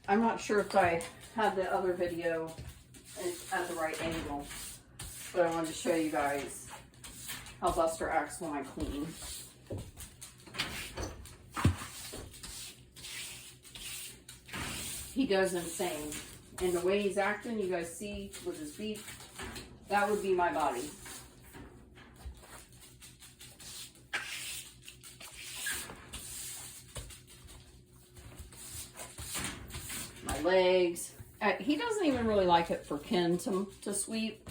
I'm not sure if I had the other video at the right angle, but I wanted to show you guys how Buster acts when I clean. He goes insane. And the way he's acting, you guys see with his beak, that would be my body. My legs. He doesn't even really like it for Ken to sweep,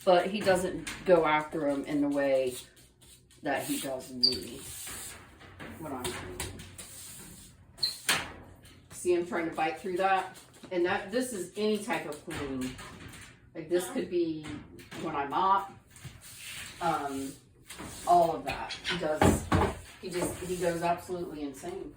but he doesn't go after him in the way that he does me when I'm cleaning. See him trying to bite through that? And this is any type of cleaning. Like this could be when I mop, all of that. He goes absolutely insane.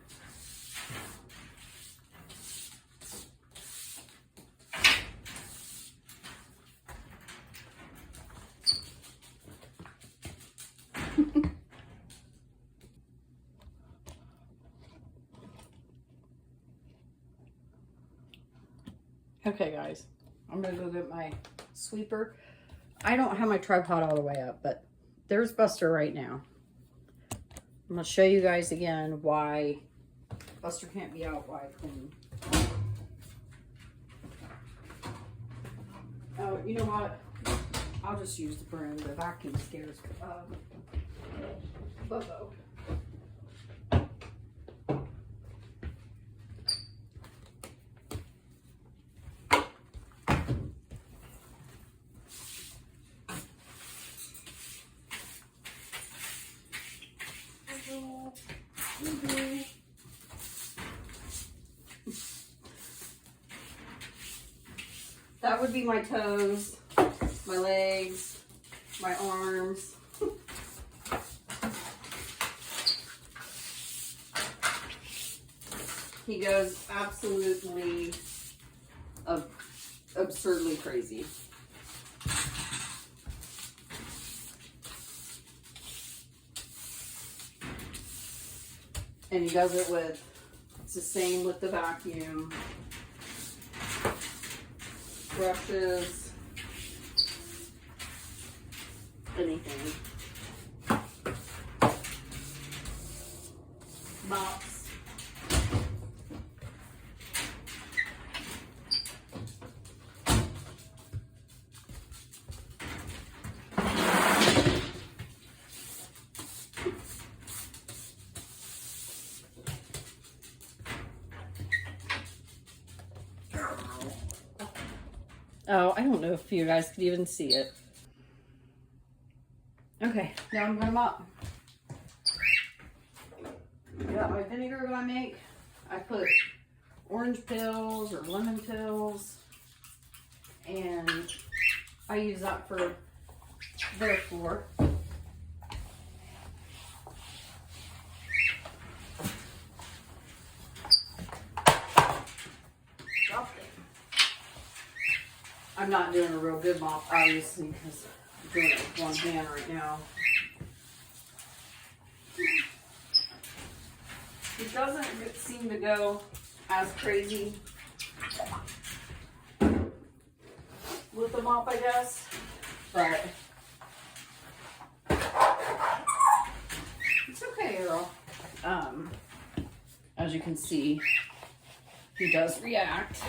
Okay guys, I'm gonna go get my sweeper. I don't have my tripod all the way up, but there's Buster right now. I'm gonna show you guys again why Buster can't be out while I clean. Oh, you know what? I'll just use the broom. The vacuum scares Bobo. That would be my toes, my legs, my arms. He goes absolutely absurdly crazy. And he does it with, it's the same with the vacuum. Brushes, anything. Mops. Oh, I don't know if you guys could even see it. Okay, now I'm gonna mop. Got my vinegar that I make. I put orange pills or lemon pills, and I use that for their floor. I'm not doing a real good mop, obviously, because I'm doing it with one hand right now. It doesn't seem to go as crazy with the mop, I guess, but it's okay, Earl. As you can see, he does react.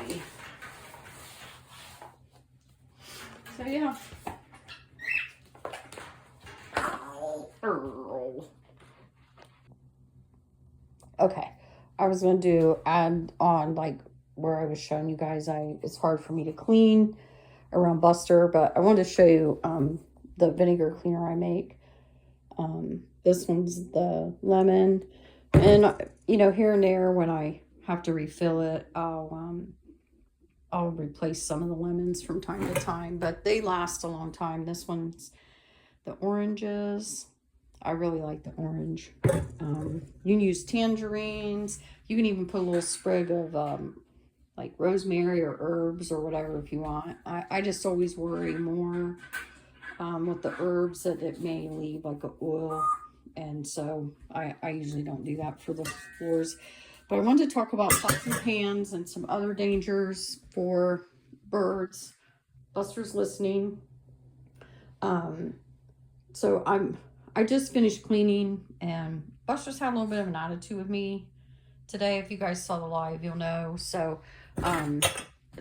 Me. So yeah. Okay, I was going to add on like where I was showing you guys, it's hard for me to clean around Buster, but I wanted to show you the vinegar cleaner I make. This one's the lemon, and you know, here and there when I have to refill it, I'll replace some of the lemons from time to time, but they last a long time. This one's the oranges. I really like the orange. You can use tangerines. You can even put a little sprig of like rosemary or herbs or whatever if you want. I just always worry more with the herbs that it may leave like an oil And so I usually don't do that for the floors. But I wanted to talk about pots and pans and some other dangers for birds. Buster's listening. So I just finished cleaning, and Buster's had a little bit of an attitude with me today. If you guys saw the live, you'll know. So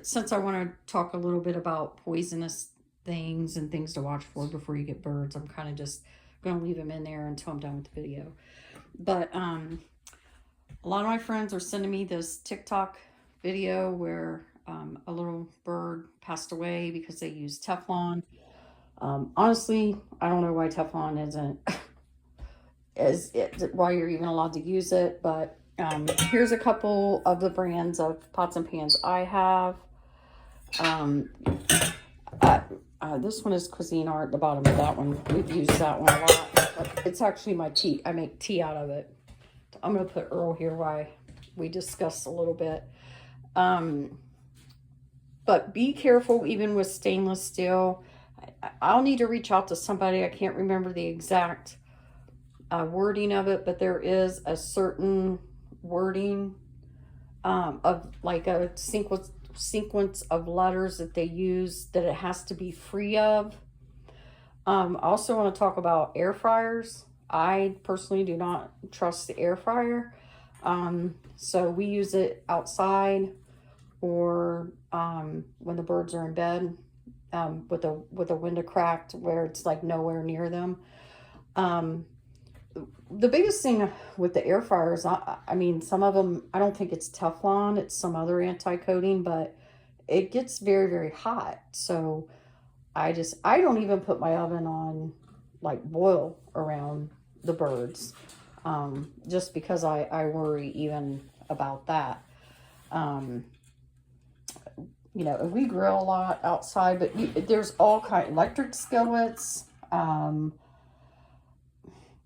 since I want to talk a little bit about poisonous things and things to watch for before you get birds, I'm kind of just going to leave them in there until I'm done with the video. But a lot of my friends are sending me this TikTok video where a little bird passed away because they used Teflon. Honestly, I don't know why Teflon isn't why you're even allowed to use it, but here's a couple of the brands of pots and pans I have. This one is Cuisine Art, the bottom of that one. We've used that one a lot, but it's actually my tea. I make tea out of it. I'm going to put Earl here while we discuss a little bit. But be careful even with stainless steel. I'll need to reach out to somebody. I can't remember the exact wording of it, but there is a certain wording of like a sequence of letters that they use that it has to be free of. I also want to talk about air fryers. I personally do not trust the air fryer. So we use it outside or when the birds are in bed with a window cracked where it's like nowhere near them. The biggest thing with the air fryers, I mean, some of them, I don't think it's Teflon, it's some other anti-coating, but it gets very, very hot. So I don't even put my oven on like boil around the birds, just because I worry even about that. You know, we grill a lot outside, but there's all kinds, electric skillets,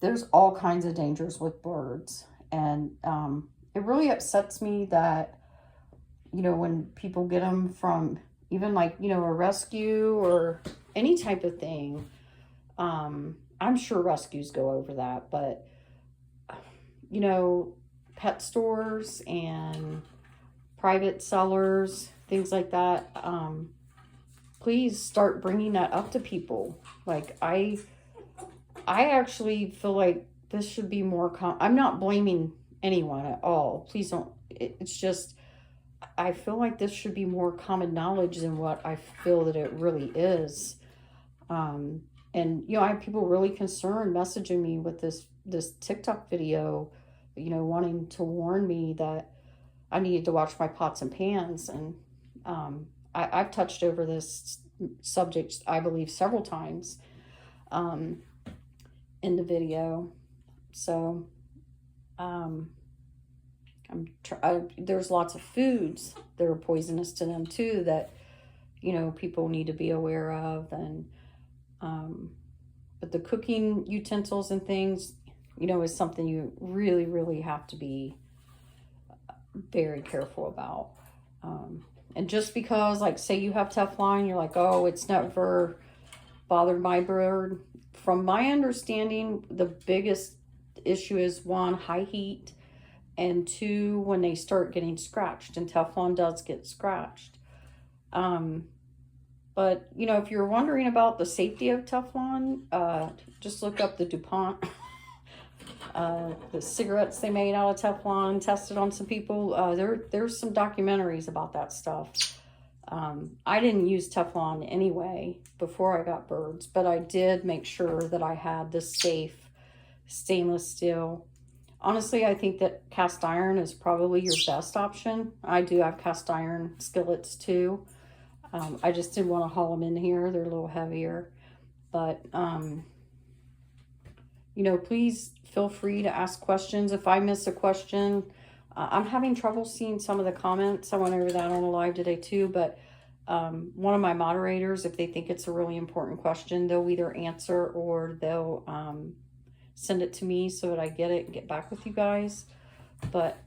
there's all kinds of dangers with birds. And it really upsets me that, you know, when people get them from even like, you know, a rescue or any type of thing, I'm sure rescues go over that, but, you know, pet stores and private sellers, things like that, please start bringing that up to people. Like, I actually feel like this should be more I'm not blaming anyone at all. Please don't. It's just, I feel like this should be more common knowledge than what I feel that it really is. And, you know, I have people really concerned messaging me with this TikTok video, you know, wanting to warn me that I needed to watch my pots and pans. And I've touched over this subject, I believe, several times in the video. So there's lots of foods that are poisonous to them too that, you know, people need to be aware of. And but the cooking utensils and things, you know, is something you really, really have to be very careful about. And just because, like, say you have Teflon, you're like, oh, it's never bothered my bird. From my understanding, the biggest issue is, one, high heat, and two, when they start getting scratched, and Teflon does get scratched. But, you know, if you're wondering about the safety of Teflon, just look up the DuPont, the cigarettes they made out of Teflon, tested on some people. There's some documentaries about that stuff. I didn't use Teflon anyway before I got birds, but I did make sure that I had the safe stainless steel. Honestly, I think that cast iron is probably your best option. I do have cast iron skillets too. I just didn't want to haul them in here. They're a little heavier. But, you know, please feel free to ask questions. If I miss a question, I'm having trouble seeing some of the comments. I went over that on a live today too. But one of my moderators, if they think it's a really important question, they'll either answer or they'll send it to me so that I get it and get back with you guys. But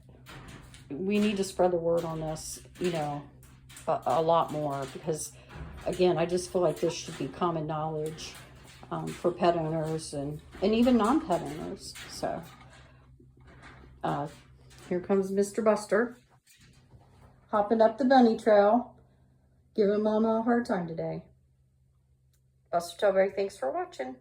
we need to spread the word on this, you know, a lot more, because again, I just feel like this should be common knowledge. for pet owners and even non-pet owners. So here comes Mr. Buster, hopping up the bunny trail, giving Mama a hard time today. Buster Tilbury, thanks for watching.